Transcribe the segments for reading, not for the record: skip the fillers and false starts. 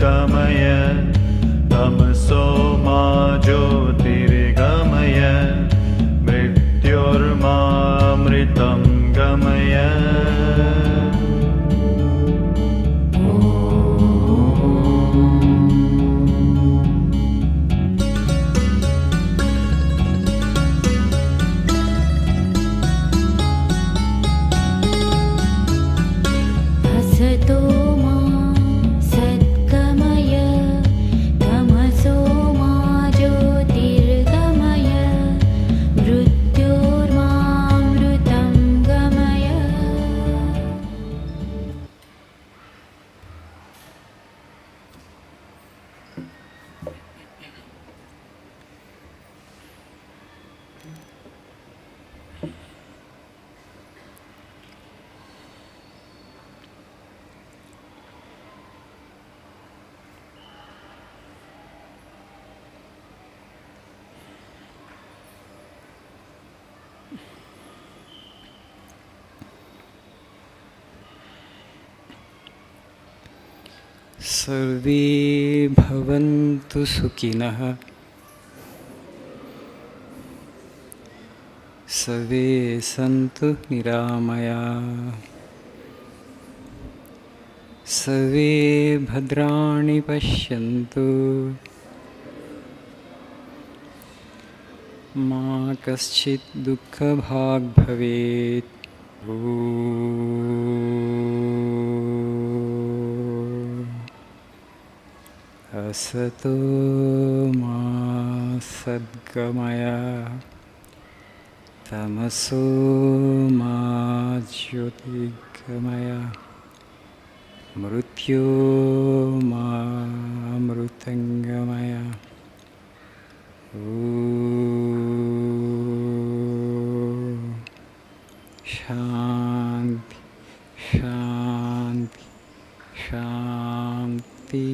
गमय तमसो मा ज्योतिर्गमय मृत्योर्मामृतं गमय सर्वे भवन्तु सुखिनः सर्वे सन्तु निरामयाः सर्वे भद्राणि पश्यन्तु मा कश्चित् दुःखभाग् भवेत्। असतो मा सद्गमय तमसो मा ज्योतिर्गमय मृत्यो मा अमृतङ्गमय। शान्ति शान्ति शान्ति।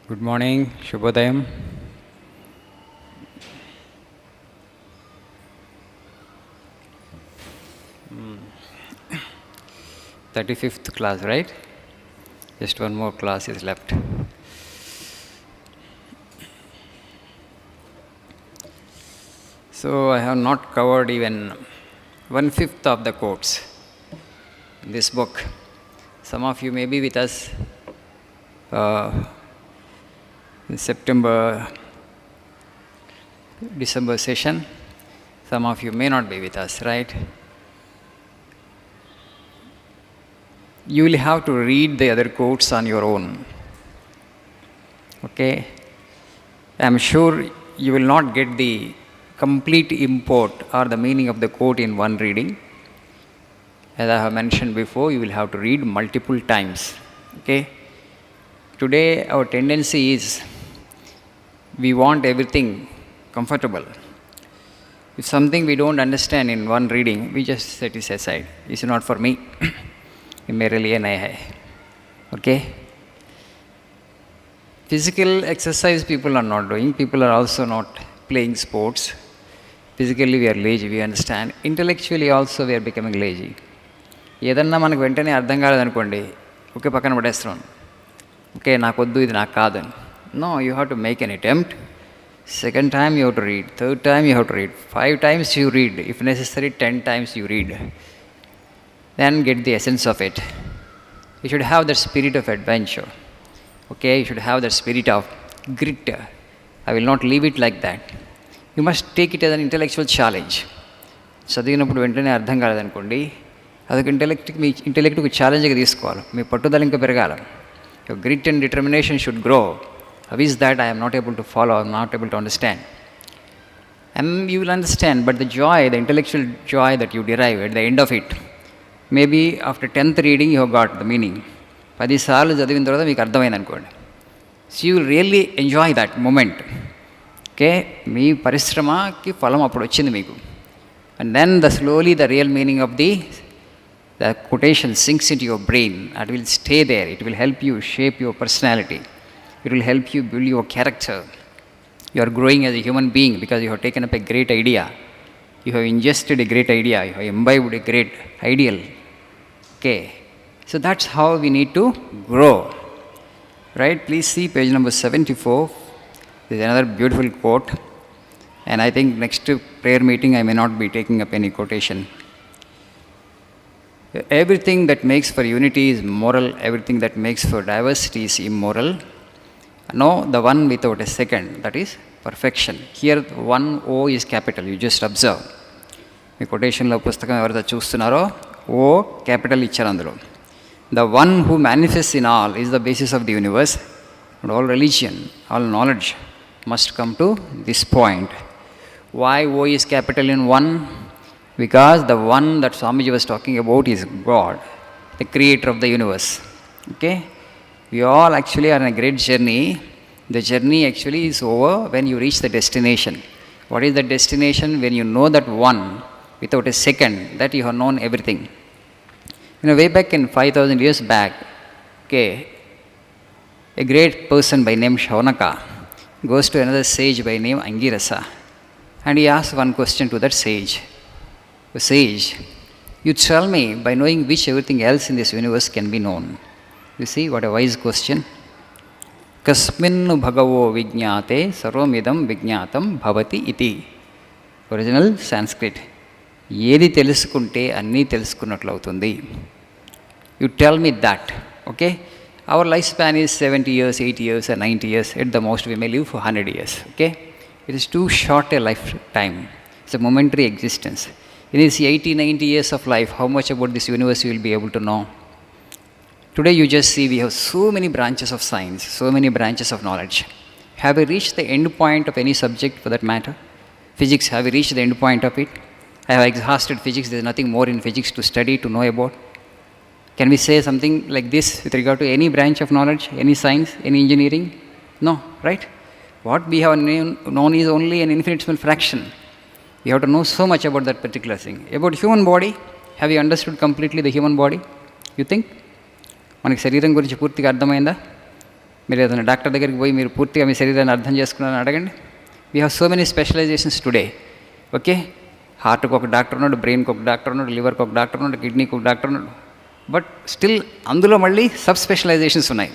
Good morning, Shubhodayam. Hmm. 35th class, right? Just one more class is left. So I have not covered even 1/5 of the quotes in this book. Some of you may be with us in December session. Some of you may not be with us, right? You will have to read the other quotes on your own. Okay? I am sure you will not get the complete import or the meaning of the quote in one reading. As I have mentioned before, you will have to read multiple times. Okay? Today our tendency is we want everything comfortable. If something we don't understand in one reading, we just set it aside. It's not for me. मेरे लिए नहीं है. Okay? Physical exercise people are not doing. People are also not playing sports. Physically we are lazy, we understand. Intellectually also we are becoming lazy. ఏదన్నా మనకు వెంటనే అర్థం కాలేదనుకోండి, okay పక్కన పడేస్తున్నాం. Okay నాకు వద్దు, ఇది నాకు కాదని. No, you have to make an attempt. Second time you have to read. Third time you have to read. 5 times you read. If necessary, 10 times you read. Then get the essence of it. You should have the spirit of adventure. Okay, you should have the spirit of grit. I will not leave it like that. You must take it as an intellectual challenge. చదివినప్పుడు వెంటనే అర్థం కాలేదనుకోండి, అదొక మీ ఇంటెలెక్ట్కి ఛాలెంజ్గా తీసుకోవాలి. మీ పట్టుదల ఇంకా పెరగాలి. Your grit and determination should grow. How is that I am not able to follow, I am not able to understand? And you will understand, but the joy, the intellectual joy that you derive at the end of it, maybe after 10th reading you have got the meaning. 10 సార్లు చదివిన తర్వాత మీకు అర్థమైంది అనుకోండి. So you will really enjoy that moment. Okay, మీ పరిశ్రమకి ఫలం అప్పుడు వచ్చింది మీకు. And then slowly the real meaning of the quotation sinks into your brain. It will stay there. It will help you shape your personality. It will help you build your character. You are growing as a human being because you have taken up a great idea. You have ingested a great idea. You have imbibed a great ideal. Okay. So that's how we need to grow. Right? Please see page number 74. There is another beautiful quote. And I think next prayer meeting I may not be taking up any quotation. Everything that makes for unity is moral. Everything that makes for diversity is immoral. No, the one without a second, that is perfection. Here one O is capital. You just observe. మీ కొటేషన్లో పుస్తకం ఎవరైతే చూస్తున్నారో ఓ capital ఇచ్చారు అందులో. The one who manifests in all is the basis of the universe, and all religion, all knowledge must come to this point. Why O is capital in one? Because the one that Swamiji was talking about is God, the creator of the universe. Okay? We all actually are on a great journey. The journey actually is over when you reach the destination. What is the destination? When you know that one without a second, that you have known everything. You know, way back in 5,000 years back, okay, a great person by name Shaunaka goes to another sage by name Angirasa, and he asks one question to that sage. The sage, you tell me by knowing which everything else in this universe can be known. You see, what a wise question. Kasminnu bhagavo vijñāte sarvamidam vijñātam bhavati iti. Original Sanskrit. ఏది తెలుసుకుంటే అన్నీ తెలుసుకున్నట్లు అవుతుంది. You tell me that. Okay? Our lifespan is 70 years, 80 years, and 90 years. At the most, we may live for 100 years. Okay? It is too short a lifetime. It's a momentary existence. In these 80, 90 years of life, how much about this universe you will be able to know? Today you just see we have so many branches of science, so many branches of knowledge. Have we reached the end point of any subject for that matter? Physics, have we reached the end point of it? I have exhausted physics, there is nothing more in physics to study, to know about. Can we say something like this with regard to any branch of knowledge, any science, any engineering? No, right? What we have known is only an infinitesimal fraction. We have to know so much about that particular thing. About human body, have you understood completely the human body? You think? మనకి శరీరం గురించి పూర్తిగా అర్థమైందా? మీరు ఏదైనా doctor దగ్గరికి పోయి మీరు పూర్తిగా మీ శరీరాన్ని అర్థం చేసుకున్నారని అడగండి. We have so many specializations today. Okay, హార్ట్కి ఒక డాక్టర్ ఉన్నాడు, బ్రెయిన్కి ఒక డాక్టర్ ఉన్నాడు, లివర్కి ఒక డాక్టర్ ఉన్నాడు, కిడ్నీకి ఒక డాక్టర్ ఉన్నాడు. బట్ స్టిల్ అందులో మళ్ళీ సబ్ స్పెషలైజేషన్స్ ఉన్నాయి.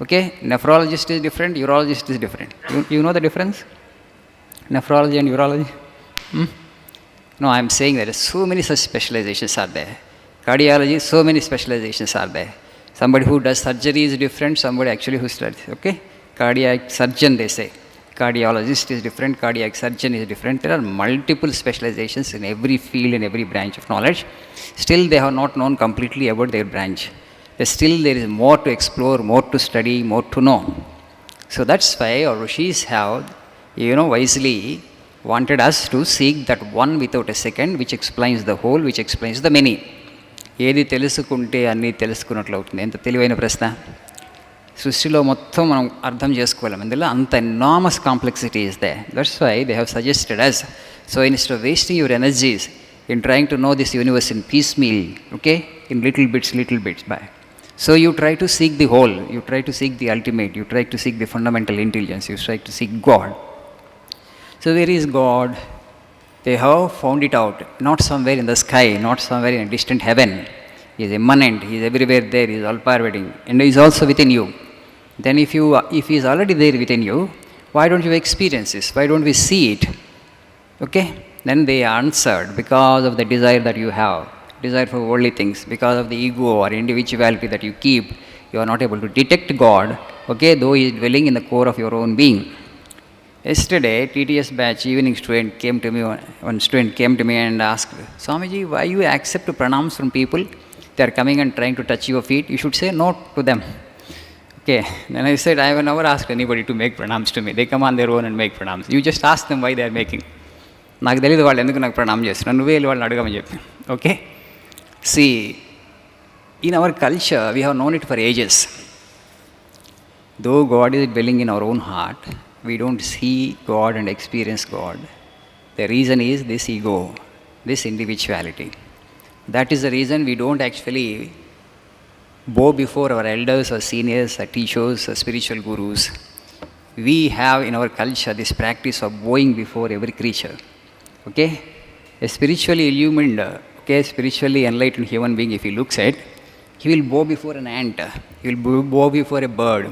Okay, nephrologist is different, urologist is different. You know the difference? Nephrology and urology? No, I am saying that so many such specializations are there. Cardiology, so many specializations are there. Somebody who does surgery is different, somebody actually who studies, okay? Cardiac surgeon, they say. Cardiologist is different, cardiac surgeon is different. There are multiple specializations in every field, in every branch of knowledge. Still, they have not known completely about their branch. Still, there is more to explore, more to study, more to know. So that's why our rishis have, wisely wanted us to seek that one without a second, which explains the whole, which explains the many. ఏది తెలుసుకుంటే అన్నీ తెలుసుకున్నట్లు అవుతుంది. ఎంత తెలివైన ప్రశ్న. సృష్టిలో మొత్తం మనం అర్థం చేసుకోలేం, ఇందులో అంత enormous complexity is there. That's why they have suggested us. So instead of wasting your energies in trying to know this universe in piecemeal, okay, in little bits by. So you try to seek the whole, you try to seek the ultimate, you try to seek the fundamental intelligence, you try to seek God. So where is God? They have found it out, not somewhere in the sky, not somewhere in a distant heaven. He is immanent, he is everywhere there, he is all-pervading, and he is also within you. Then if he is already there within you, why don't you experience this? Why don't we see it? Okay? Then they answered, because of the desire that you have, desire for worldly things, because of the ego or individuality that you keep, you are not able to detect God, okay, though he is dwelling in the core of your own being. Yesterday, TTS batch evening one student came to me and asked, Swamiji, why you accept pranams from people? They are coming and trying to touch your feet. You should say no to them. Okay, then I said, I have never asked anybody to make pranams to me. They come on their own and make pranams. You just ask them why they are making. నాకు తెలియదు వాళ్ళు ఎందుకు నాకు ప్రణామం చేస్తున్నారు, నువ్వే వెళ్ళి వాళ్ళని అడగమని చెప్పి. Okay, see in our culture we have known it for ages. Though God is dwelling in our own heart, we don't see God and experience God. The reason is this ego, this individuality. That is the reason we don't actually bow before our elders or seniors or teachers or spiritual gurus. we have in our culture this practice of bowing before every creature. Okay? A spiritually illumined, spiritually enlightened human being, if he looks at, he will bow before an ant, he will bow before a bird.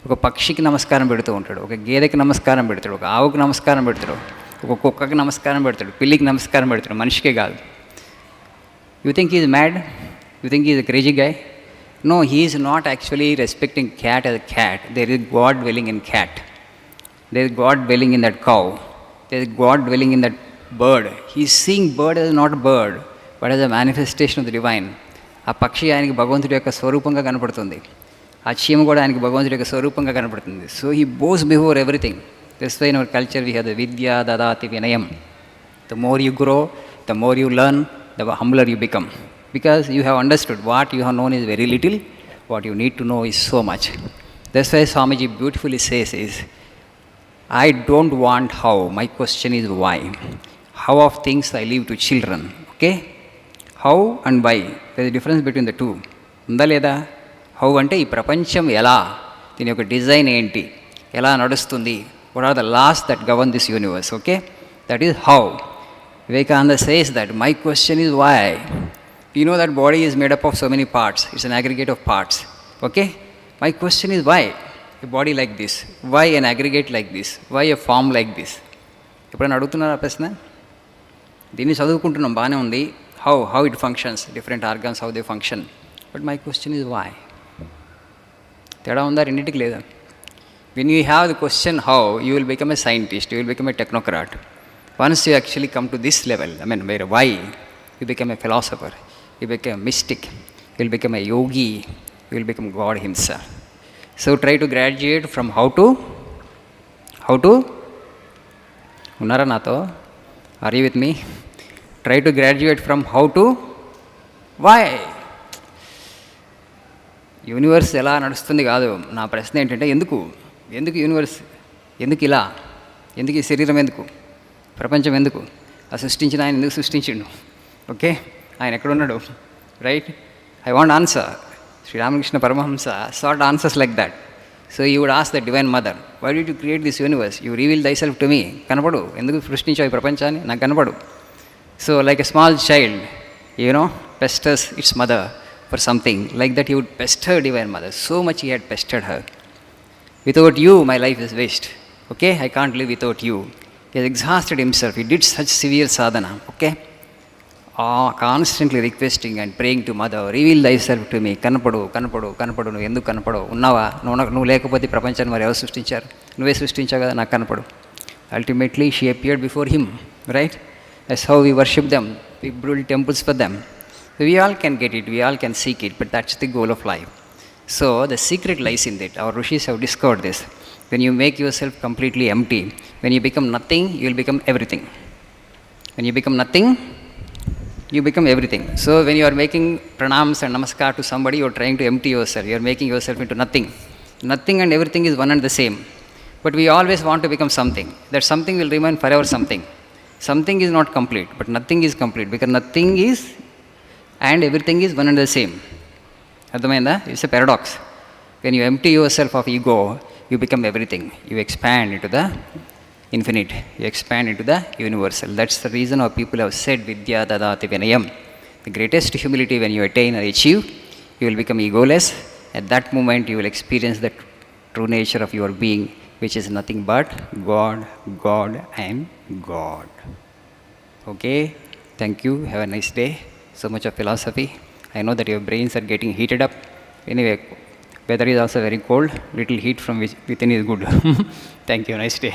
ఒక పక్షికి నమస్కారం పెడుతూ ఉంటాడు, ఒక గేదెకి నమస్కారం పెడతాడు, ఒక ఆవుకి నమస్కారం పెడతాడు, ఒక కుక్కకి నమస్కారం పెడతాడు, పిల్లికి నమస్కారం పెడతాడు, మనిషికే కాదు. You think he is mad? You think he is a crazy guy? No, he is not actually respecting cat as a cat. There is God dwelling in cat. There is God dwelling in that cow. There is God dwelling in that bird. He is seeing bird as not bird, but as a manifestation of the divine. ఆ పక్షి ఆయనకి భగవంతుడి యొక్క స్వరూపంగా కనపడుతుంది, ఆ చీమ కూడా ఆయనకి భగవంతుడి యొక్క స్వరూపంగా కనపడుతుంది. So he bows before everything. This why in our culture we have the విద్యా దదాతి వినయం. The more you grow, the more you learn, the humbler you become, because you have understood what you have known is very little, what you need to know is so much. That's why Swamiji beautifully says is, I don't want how, my question is why. How of things I leave to children. Okay? How and why, there is a difference between the two. ఉందా లేదా? How అంటే ఈ ప్రపంచం ఎలా, దీని యొక్క design ఏంటి, ఎలా నడుస్తుంది, what are the laws that govern this universe. Okay? That is how. Vivekananda says that my question is why. You know that body is made up of so many parts. It's an aggregate of parts. Okay? My question is why a body like this? Why an aggregate like this? Why a form like this? ఎప్పుడైనా అడుగుతున్నారా ప్రశ్న? దీన్ని చదువుకుంటున్నాం, బాగానే ఉంది. How it functions, different organs, how they function. But my question is why. తేడా ఉందా? రెండింటికి లేదా? When you have the question how, you will become a scientist, you will become a technocrat. Once you actually come to this level, where why, you become a philosopher, you become a mystic, you will become a yogi, you will become God himself. So try to graduate from how to, unnara nato? Are you with me? Try to graduate from how to why. Universe ఎలా నడుస్తుంది కాదు నా ప్రశ్న. ఏంటంటే ఎందుకు universe, ఎందుకు ఇలా, ఎందుకు ఈ శరీరం, ఎందుకు ప్రపంచం, ఎందుకు ఆ సృష్టించిన ఆయన ఎందుకు సృష్టించిండు? ఓకే, ఆయన ఎక్కడున్నాడు? Right? I want answer. Sri Ramakrishna Paramahamsa sat answers like that. So you would ask the divine mother, why did you create this universe? You reveal thyself to me. కనపడు, ఎందుకు సృష్టించావు ఈ ప్రపంచాన్ని, నాకు కనపడు. So like a small child pesters its mother for something, like that he would pester divine mother. So much he had pestered her. Without you my life is waste. Okay, I can't live without you. He has exhausted himself. He did such severe sadhana. Okay, constantly requesting and praying to mother, reveal thyself to me. కనపడు నువ్వు ఎందుకు కనపడవు? ఉన్నావా? నువ్వు లేకపోతే ప్రపంచాన్ని మరి ఎవరు సృష్టించారు? నువ్వే సృష్టించావు కదా, నాకు కనపడు. Ultimately she appeared before him, right? That's how we worship them. We build temples for them. We all can get it, we all can seek it, but that's the goal of life. So the secret lies in that. Our rishis have discovered this. When you make yourself completely empty, when you become nothing, you will become everything. When you become nothing, you become everything. So when you are making pranams and namaskar to somebody, you are trying to empty yourself. You are making yourself into nothing. Nothing and everything is one and the same. But we always want to become something. That something will remain forever something. Something is not complete, but nothing is complete, because nothing is and everything is one and the same. Adhamainda? It's a paradox. When you empty yourself of ego, you become everything. You expand into the infinite. You expand into the universal. That's the reason our people have said Vidya Dadati Vinayam. The greatest humility when you attain or achieve, you will become egoless. At that moment, you will experience the true nature of your being, which is nothing but God and God. Okay? Thank you. Have a nice day. So much of philosophy. I know that your brains are getting heated up. Anyway, weather is also very cold. Little heat from within is good. Thank you. Nice day.